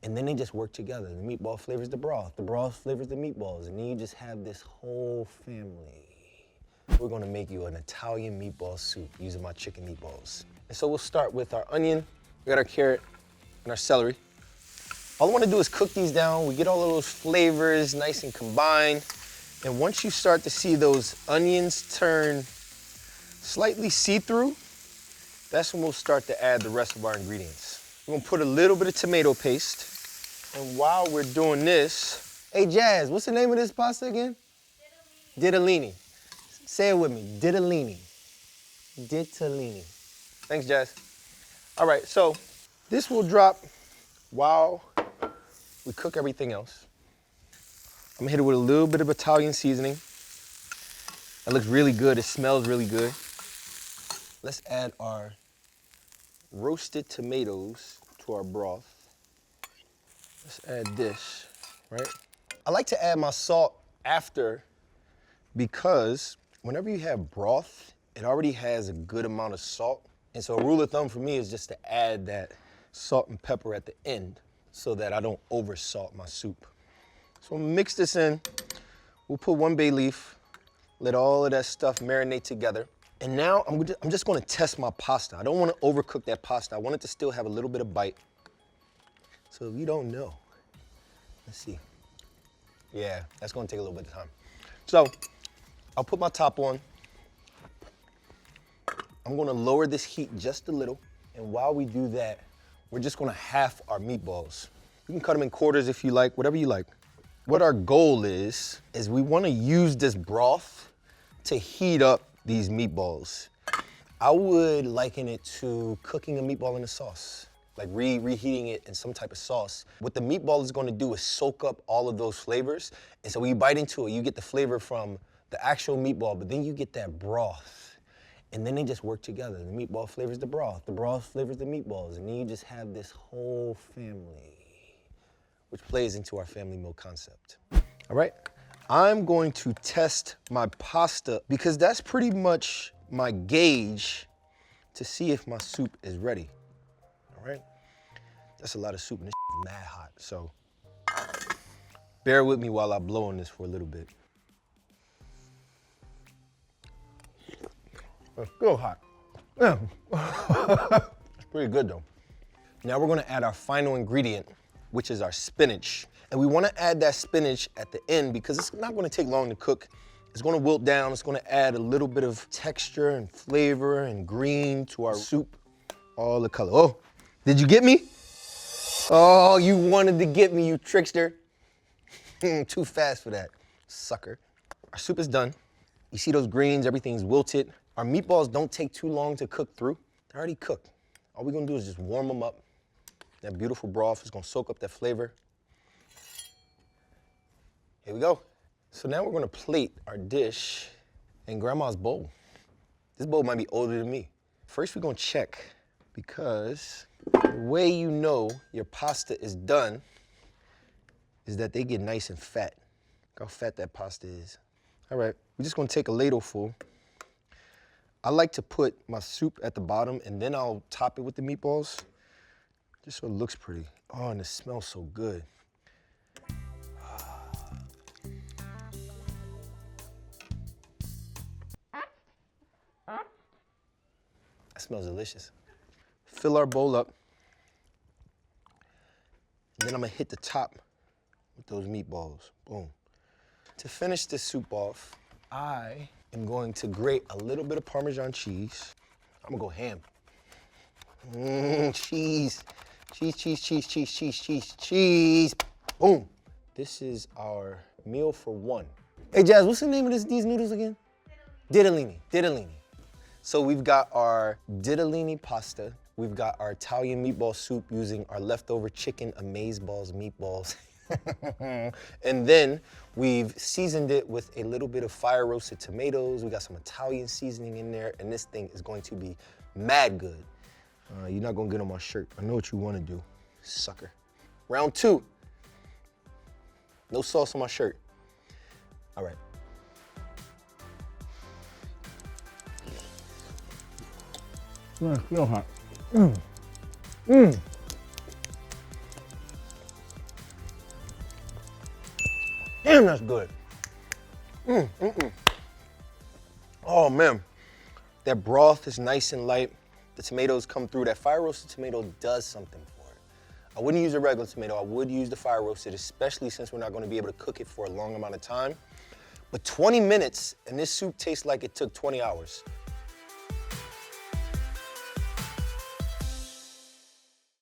And then they just work together. The meatball flavors the broth flavors the meatballs, and then you just have this whole family. We're gonna make you an Italian meatball soup using my chicken meatballs. And so we'll start with our onion, we got our carrot, and our celery. All I wanna do is cook these down. We get all of those flavors nice and combined. And once you start to see those onions turn slightly see-through, that's when we'll start to add the rest of our ingredients. We're gonna put a little bit of tomato paste. And while we're doing this, hey Jazz, what's the name of this pasta again? Ditalini. Say it with me, ditalini. Ditalini. Thanks, Jazz. All right, so this will drop while we cook everything else. I'm gonna hit it with a little bit of Italian seasoning. That looks really good, it smells really good. Let's add our roasted tomatoes to our broth. Let's add this, right? I like to add my salt after because whenever you have broth, it already has a good amount of salt. And so a rule of thumb for me is just to add that salt and pepper at the end so that I don't over salt my soup. So mix this in. We'll put 1 bay leaf, let all of that stuff marinate together. And now I'm just gonna test my pasta. I don't wanna overcook that pasta. I want it to still have a little bit of bite. So if you don't know, let's see. Yeah, that's gonna take a little bit of time. So I'll put my top on. I'm gonna lower this heat just a little. And while we do that, we're just gonna half our meatballs. You can cut them in quarters if you like, whatever you like. What our goal is we wanna use this broth to heat up these meatballs. I would liken it to cooking a meatball in a sauce, like reheating it in some type of sauce. What the meatball is gonna do is soak up all of those flavors. And so when you bite into it, you get the flavor from the actual meatball, but then you get that broth. And then they just work together. The meatball flavors the broth flavors the meatballs, and then you just have this whole family, which plays into our family meal concept. All right, I'm going to test my pasta because that's pretty much my gauge to see if my soup is ready, all right? That's a lot of soup and this is mad hot, so bear with me while I blow on this for a little bit. It's still hot. Yeah. It's pretty good though. Now we're gonna add our final ingredient, which is our spinach. And we wanna add that spinach at the end because it's not gonna take long to cook. It's gonna wilt down, it's gonna add a little bit of texture and flavor and green to our soup. All the color. Oh, did you get me? Oh, you wanted to get me, you trickster. Too fast for that, sucker. Our soup is done. You see those greens, everything's wilted. Our meatballs don't take too long to cook through. They're already cooked. All we're gonna do is just warm them up. That beautiful broth is gonna soak up that flavor. Here we go. So now we're gonna plate our dish in Grandma's bowl. This bowl might be older than me. First we're gonna check because the way you know your pasta is done is that they get nice and fat. Look how fat that pasta is. All right, we're just gonna take a ladle full. I like to put my soup at the bottom and then I'll top it with the meatballs, just so it looks pretty. Oh, and it smells so good. That smells delicious. Fill our bowl up. And then I'm gonna hit the top with those meatballs, boom. To finish this soup off, I am going to grate a little bit of Parmesan cheese. I'm gonna go ham. Cheese. Cheese, cheese, cheese, cheese, cheese, cheese, cheese. Boom. This is our meal for one. Hey Jazz, what's the name of these noodles again? Ditalini. Ditalini. So we've got our ditalini pasta. We've got our Italian meatball soup using our leftover chicken amazeballs meatballs. And then we've seasoned it with a little bit of fire roasted tomatoes. We got some Italian seasoning in there, and this thing is going to be mad good. You're not gonna get on my shirt. I know what you wanna do, sucker. Round two. No sauce on my shirt. All right. It's still hot. Damn, that's good. Oh man, that broth is nice and light. The tomatoes come through. That fire roasted tomato does something for it. I wouldn't use a regular tomato. I would use the fire roasted, especially since we're not going to be able to cook it for a long amount of time. But 20 minutes and this soup tastes like it took 20 hours.